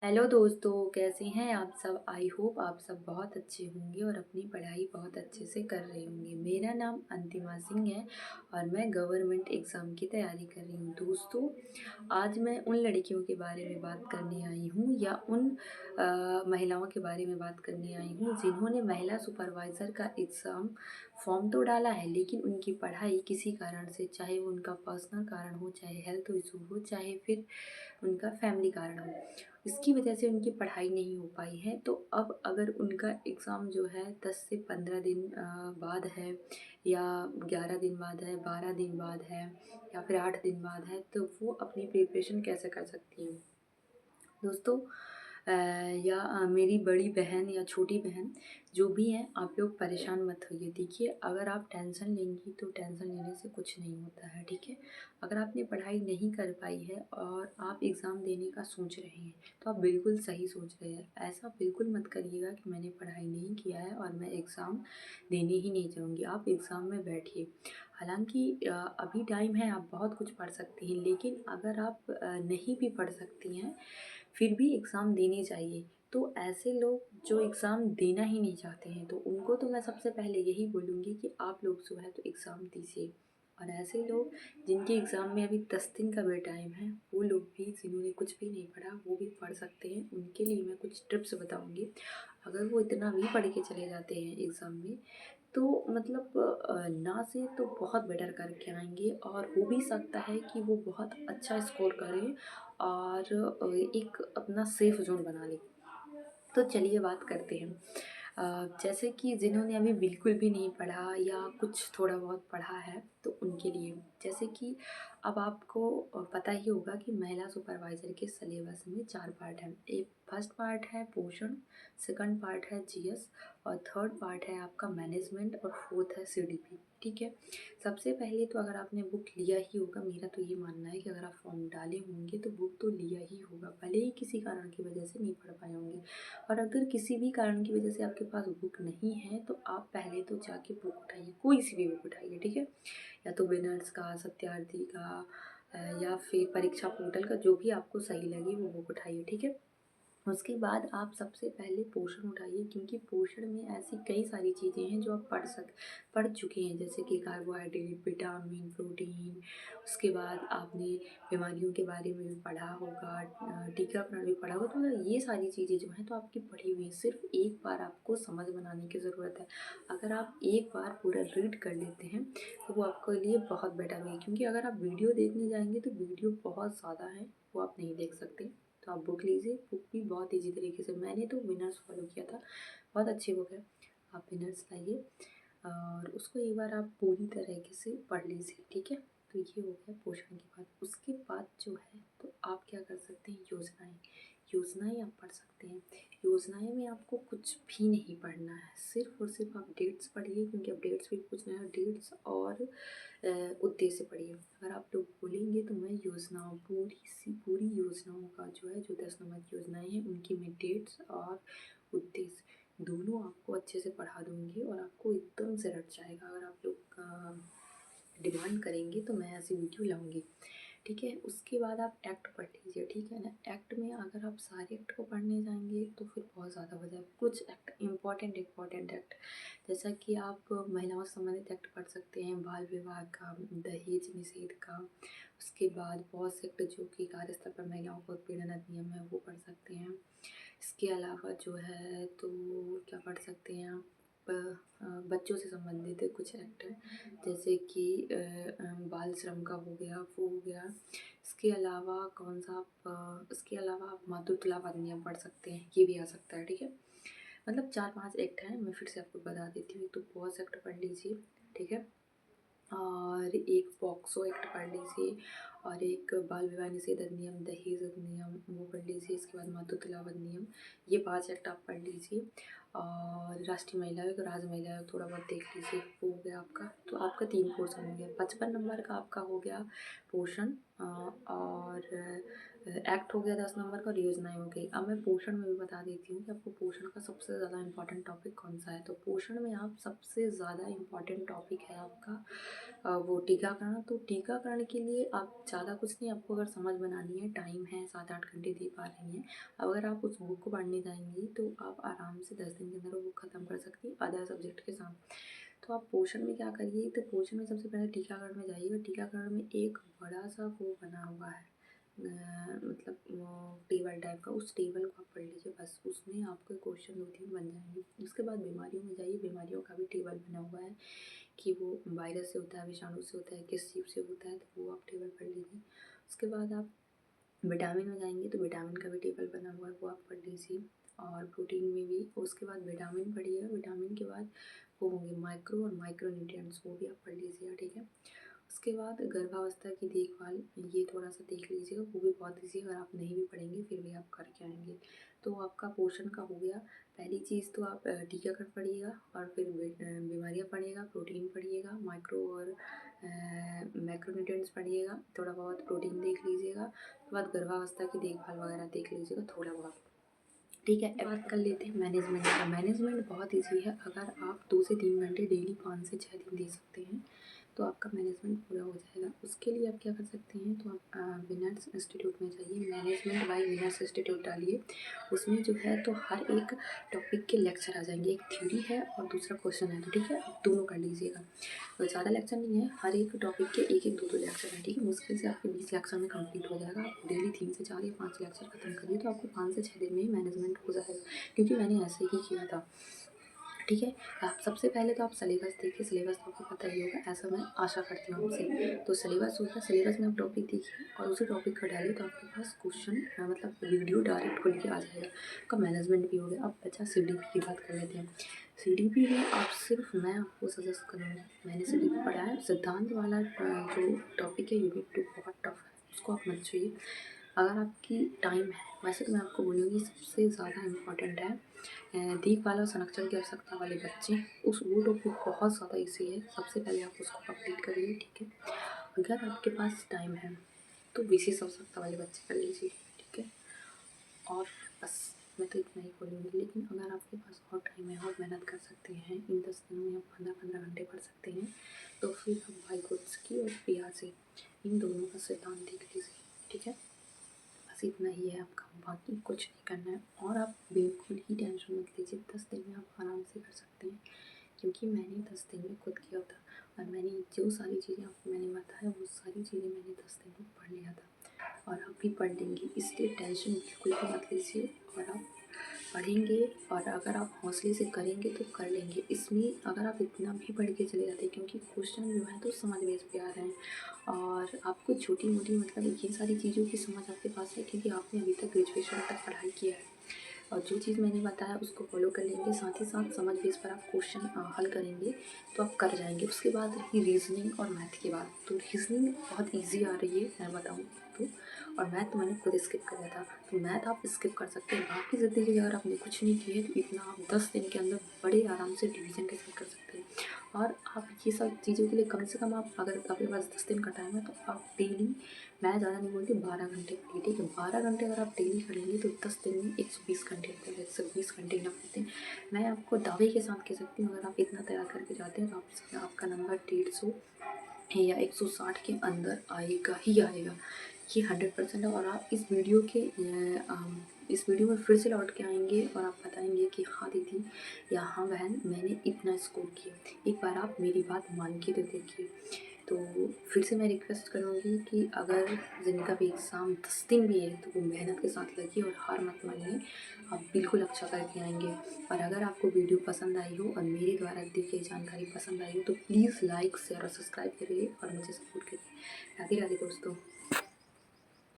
Hello दोस्तों, कैसे हैं आप सब। आई होप आप सब बहुत अच्छे होंगे और अपनी पढ़ाई बहुत अच्छे से कर रहे होंगे। मेरा नाम अंतिमा सिंह है और मैं गवर्नमेंट एग्ज़ाम की तैयारी कर रही हूँ। दोस्तों, आज मैं उन लड़कियों के बारे में बात करने आई हूँ या उन महिलाओं के बारे में बात करने आई हूँ जिन्होंने महिला सुपरवाइज़र का एग्ज़ाम फॉर्म तो डाला है, लेकिन उनकी पढ़ाई किसी कारण से, चाहे वो उनका पर्सनल कारण हो, चाहे हेल्थ इशू हो, चाहे फिर उनका फैमिली कारण हो, इसकी वजह से उनकी पढ़ाई नहीं हो पाई है। तो अब अगर उनका एग्ज़ाम जो है 10 से 15 दिन बाद है, या 11 दिन बाद है, 12 दिन बाद है, या फिर 8 दिन बाद है, तो वो अपनी प्रिपरेशन कैसे कर सकती हैं। दोस्तों, या मेरी बड़ी बहन या छोटी बहन जो भी हैं, आप लोग परेशान मत होइए। देखिए, अगर आप टेंशन लेंगी तो टेंशन लेने से कुछ नहीं होता है, ठीक है। अगर आपने पढ़ाई नहीं कर पाई है और आप एग्ज़ाम देने का सोच रहे हैं, तो आप बिल्कुल सही सोच रहे हैं। ऐसा बिल्कुल मत करिएगा कि मैंने पढ़ाई नहीं किया है और मैं एग्ज़ाम देने ही नहीं जाऊँगी। आप एग्ज़ाम में बैठिए। हालाँकि अभी टाइम है, आप बहुत कुछ पढ़ सकती हैं, लेकिन अगर आप नहीं भी पढ़ सकती हैं, फिर भी एग्ज़ाम देने जाइए। तो ऐसे लोग जो एग्ज़ाम देना ही नहीं चाहते हैं, तो उनको तो मैं सबसे पहले यही बोलूँगी कि आप लोग जो है तो एग्ज़ाम दीजिए। और ऐसे लोग जिनके एग्ज़ाम में अभी 10 दिन का भी टाइम है, वो लोग भी जिन्होंने कुछ भी नहीं पढ़ा, वो भी पढ़ सकते हैं। उनके लिए मैं कुछ टिप्स बताऊँगी। अगर वो इतना भी पढ़ के चले जाते हैं एग्ज़ाम में, तो मतलब ना से तो बहुत बेटर करके आएँगे, और हो भी सकता है कि वो बहुत अच्छा स्कोर करें और एक अपना सेफ़ ज़ोन बना लें। तो चलिए बात करते हैं। जैसे कि जिन्होंने अभी बिल्कुल भी नहीं पढ़ा या कुछ थोड़ा बहुत पढ़ा है, तो उनके लिए जैसे कि अब आपको पता ही होगा कि महिला सुपरवाइज़र के सिलेबस में 4 पार्ट हैं। एक फर्स्ट पार्ट है पोषण, सेकंड पार्ट है जीएस, और थर्ड पार्ट है आपका मैनेजमेंट, और फोर्थ है सीडीपी, ठीक है। सबसे पहले तो अगर आपने बुक लिया ही होगा, मेरा तो ये मानना है कि अगर आप फॉर्म डाले होंगे तो बुक तो लिया ही होगा, भले ही किसी कारण की वजह से नहीं पढ़ पाए होंगे। और अगर किसी भी कारण की वजह से आपके पास बुक नहीं है, तो आप पहले तो जाके बुक उठाइए, कोई सी भी बुक उठाइए, ठीक है। या तो विनर्स का, सत्यार्थी का, या फिर परीक्षा पोर्टल का, जो भी आपको सही लगे वो बुक उठाइए, ठीक है। उसके बाद आप सबसे पहले पोषण उठाइए, क्योंकि पोषण में ऐसी कई सारी चीज़ें हैं जो आप पढ़ चुके हैं, जैसे कि कार्बोहाइड्रेट, विटामिन, प्रोटीन। उसके बाद आपने बीमारियों के बारे में भी पढ़ा होगा, टीकाकरण भी पढ़ा होगा। तो ये सारी चीज़ें जो हैं तो आपकी पढ़ी हुई हैं, सिर्फ एक बार आपको समझ बनाने की ज़रूरत है। अगर आप एक बार पूरा रीड कर लेते हैं तो वो आपके लिए बहुत बेटर होगी, क्योंकि अगर आप वीडियो देखने जाएंगे तो वीडियो बहुत ज़्यादा है, वो आप नहीं देख सकते। तो आप बुक लीजिए, बुक भी बहुत ईजी तरीके से, मैंने तो विनर्स फॉलो किया था, बहुत अच्छी बुक है। आप विनर्स लाइए और उसको एक बार आप पूरी तरीके से पढ़ लीजिए, ठीक है। तो ये हो गया पोषण की बात। उसके बाद जो है तो आप क्या कर सकते हैं, योजनाएं। योजनाएं आप पढ़ सकते हैं। योजनाएं में आपको कुछ भी नहीं पढ़ना है, सिर्फ और सिर्फ आप डेट्स पढ़िए, क्योंकि अब डेट्स भी पूछ रहे हैं। डेट्स और उद्देश्य पढ़िए। अगर आप लोग बोलेंगे तो मैं योजनाओं, पूरी योजनाओं का जो है, जो 10 नंबर की योजनाएं हैं, उनकी मैं डेट्स और उद्देश्य दोनों आपको अच्छे से पढ़ा दूँगी, और आपको एकदम से रट जाएगा। अगर आप लोग डिमांड करेंगे तो मैं ऐसी वीडियो लाऊंगी, ठीक है। उसके बाद आप एक्ट पढ़ लीजिए, ठीक है ना। एक्ट में अगर आप सारे एक्ट को पढ़ने जाएंगे तो फिर बहुत ज़्यादा हो जाएगा। कुछ एक्ट इम्पॉर्टेंट एक्ट, जैसा कि आप महिलाओं से संबंधित एक्ट पढ़ सकते हैं, बाल विवाह का, दहेज निषेध का। उसके बाद बहुत से एक्ट जो कि कार्यस्थल पर महिलाओं को उत्पीड़न अधिनियम है, वो पढ़ सकते हैं। इसके अलावा जो है तो क्या पढ़ सकते हैं आप, बच्चों से संबंधित कुछ एक्ट हैं, जैसे कि बाल श्रम का हो गया, वो हो गया। इसके अलावा कौन सा आप इसके अलावा आप मातृत्व लाभ अधिनियम पढ़ सकते हैं, ये भी आ सकता है, ठीक है। मतलब 4-5 एक्ट हैं, मैं फिर से आपको बता देती हूँ। तो पॉज एक्ट पढ़ लीजिए, ठीक है। और एक पॉक्सो एक्ट पढ़ लीजिए, और एक बाल विवाह निषेध अधिनियम, दहेज अधिनियम, वो पढ़ लीजिए। इसके बाद मातृत्व लाभ अधिनियम, ये 5 एक्ट आप पढ़ लीजिए। और राष्ट्रीय महिला आयोग, राज्य महिला आयोग थोड़ा बहुत देख लीजिए, वो हो गया आपका। तो आपका 3 पोर्शन हो गया। 55 नंबर का आपका हो गया पोषण और एक्ट हो गया 10 नंबर का और योजनाएँ हो गई। अब मैं पोषण में भी बता देती हूँ कि आपको पोषण का सबसे ज़्यादा इम्पोर्टेंट टॉपिक कौन-सा है। तो पोषण में आप सबसे ज़्यादा इम्पोर्टेंट टॉपिक है आपका वो टीकाकरण। तो टीकाकरण के लिए आप ज़्यादा कुछ नहीं, आपको अगर समझ बनानी है, टाइम है, 7-8 घंटे दे पा रही हैं। अगर आप उस बुक को पढ़ने जाएँगी तो आप आराम से 10 दिन के अंदर वो बुक खत्म कर सकती हैं अदर सब्जेक्ट के साथ। तो आप पोषण में क्या करिए, तो पोषण में सबसे पहले टीकाकरण में जाइए और टीकाकरण में एक बड़ा-सा वो बना हुआ है मतलब वो टेबल टाइप का, उस टेबल को आप पढ़ लीजिए बस, उसमें आपके क्वेश्चन 2-3 बन जाएँगे। उसके बाद बीमारियों में जाइए, बीमारियों का भी टेबल बना हुआ है कि वो वायरस से होता है, विषाणु से होता है, किस जीव से होता है, तो वो आप टेबल पढ़ लीजिए। उसके बाद आप विटामिन में जाएँगे तो विटामिन का भी टेबल बना हुआ है, वो आप पढ़ लीजिए और प्रोटीन में भी। उसके बाद विटामिन पढ़िए, विटामिन के बाद वो होंगे माइक्रो और माइक्रो न्यूट्रिएंट्स, वो भी आप पढ़ लीजिएगा, ठीक है। उसके बाद गर्भावस्था की देखभाल, ये थोड़ा-सा देख लीजिएगा, वो भी बहुत ईज़ी है, अगर आप नहीं भी पढ़ेंगे फिर भी आप करके आएँगे। तो आपका पोषण का हो गया। पहली चीज़ तो आप टीकाकरण पढ़िएगा और फिर बीमारियाँ पढ़िएगा, प्रोटीन पढ़िएगा, माइक्रो और मैक्रोन्यूट्रिएंट्स पढ़िएगा, थोड़ा बहुत प्रोटीन देख लीजिएगा। उसके बाद गर्भावस्था की देखभाल वगैरह देख लीजिएगा थोड़ा बहुत, ठीक है। बात कर लेते हैं मैनेजमेंट का। मैनेजमेंट बहुत ईज़ी है, अगर आप 2 से 3 घंटे डेली 5 से 6 दिन दे सकते हैं तो आपका मैनेजमेंट पूरा हो जाएगा। उसके लिए आप क्या कर सकते हैं, तो आप विनर्स इंस्टीट्यूट में जाइए, मैनेजमेंट बाय विनर्स इंस्टीट्यूट डालिए। उसमें जो है तो हर एक टॉपिक के लेक्चर आ जाएंगे, एक थ्योरी है और दूसरा क्वेश्चन है, तो ठीक है, आप दोनों कर लीजिएगा। तो ज़्यादा लेक्चर नहीं है, हर एक टॉपिक के एक-एक, दो-दो लेक्चर हैं, ठीक है। मुश्किल से आपके 20 लेक्चर में कंप्लीट हो जाएगा। आप डेली 3 से 4 या 5 लेक्चर खत्म करिए तो आपको 5 से 6 दिन में ही मैनेजमेंट हो जाएगा, क्योंकि मैंने ऐसे ही किया था, ठीक है। आप सबसे पहले तो आप सिलेबस देखिए, सिलेबस तो आपको पता ही होगा, ऐसा मैं आशा करती हूँ आपसे। तो सिलेबस होगा, सिलेबस में आप टॉपिक देखिए और उसी टॉपिक को डालिए तो आपके पास क्वेश्चन मतलब वीडियो डायरेक्ट खुल के आ जाएगा। आपका मैनेजमेंट भी हो गया। अब बचा सीडीपी की बात कर लेते हैं। सीडीपी में आप सिर्फ, मैं आपको सजेस्ट करूँगी, मैंने सीडीपी पढ़ा है, सिद्धांत वाला जो टॉपिक है यूनिट 2 बहुत टफ है, उसको आप मत छूइए। अगर आपकी टाइम है, वैसे तो मैं आपको बोलूँगी सबसे ज़्यादा इम्पॉर्टेंट है देखभाल और संरक्षण की आवश्यकता वाले बच्चे, उस वो टॉपिक बहुत ज़्यादा ईज़ी है, सबसे पहले आप उसको कंप्लीट करिए, ठीक है। अगर आपके पास टाइम है तो विशेष आवश्यकता वाले बच्चे कर लीजिए, ठीक है। और बस मैं तो इतना ही बोलूँगी, लेकिन अगर आपके पास और टाइम है और मेहनत कर सकते हैं, इन 10 दिनों में आप 15-15 घंटे पढ़ सकते हैं, तो फिर आप भाई और प्रिया से इन दोनों का सिद्धांत देख लीजिए, ठीक है। बस इतना ही है आपका, बाकी कुछ नहीं करना है और आप बिल्कुल ही टेंशन मत लीजिए, 10 दिन में आप आराम से कर सकते हैं, क्योंकि मैंने 10 दिन में खुद किया था और मैंने जो सारी चीज़ें आपको मैंने बताया वो सारी चीज़ें मैंने 10 दिन में पढ़ लिया था और आप भी पढ़ लेंगे, इसलिए टेंशन बिल्कुल भी मत लीजिए और आप पढ़ेंगे और अगर आप हौसले से करेंगे तो कर लेंगे। इसमें अगर आप इतना भी पढ़ के चले जाते हैं, क्योंकि क्वेश्चन जो है तो समझ बेस पे आ रहे हैं और आपको छोटी-मोटी मतलब ये सारी चीज़ों की समझ आपके पास है, क्योंकि आपने अभी तक ग्रेजुएशन तक पढ़ाई किया है और जो चीज़ मैंने बताया उसको फॉलो कर लेंगे, साथ ही साथ समझ बेस पर आप क्वेश्चन हल करेंगे तो आप कर जाएँगे। उसके बाद रही रीज़निंग और मैथ की बात, तो रीज़निंग बहुत ईज़ी आ रही है, मैं बताऊँ तो, और मैथ तो मैंने खुद स्किप करा था, तो मैथ आप स्किप कर सकते हैं। बाकी ज़िंदगी अगर आपने कुछ नहीं किया है तो इतना आप 10 दिन के अंदर बड़े आराम से डिवीज़न के साथ कर सकते हैं। और आप ये सब चीज़ों के लिए कम से कम आप, अगर आपके पास 10 दिन का टाइम है तो आप डेली, मैं ज़्यादा नहीं बोलती, 12 घंटे पढ़िए, ठीक है। 12 घंटे अगर आप डेली पढ़ेंगे तो 10 दिन में 120 घंटे होते हैं, 120 घंटे इनफ होते हैं। मैं आपको दावे के साथ कह सकती हूँ, अगर आप इतना तैयार करके जाते हैं तो आपका नंबर 150 या 160 के अंदर आएगा ही आएगा, ये 100% है। और आप इस वीडियो में फिर से लौट के आएंगे और आप बताएंगे कि हाँ दीदी या हाँ बहन, मैंने इतना स्कोर किया। एक बार आप मेरी बात मान के तो देखिए। तो फिर से मैं रिक्वेस्ट करूँगी कि अगर जिनका भी एग्ज़ाम 10 दिन भी है तो वो मेहनत के साथ लगिए और हार मत मानिए, आप बिल्कुल अच्छा करके आएंगे। और अगर आपको वीडियो पसंद आई हो और मेरे द्वारा दी गई जानकारी पसंद आई हो तो प्लीज़ लाइक शेयर और सब्सक्राइब करिए और मुझे सपोर्ट करिए। राधे राधे दोस्तों।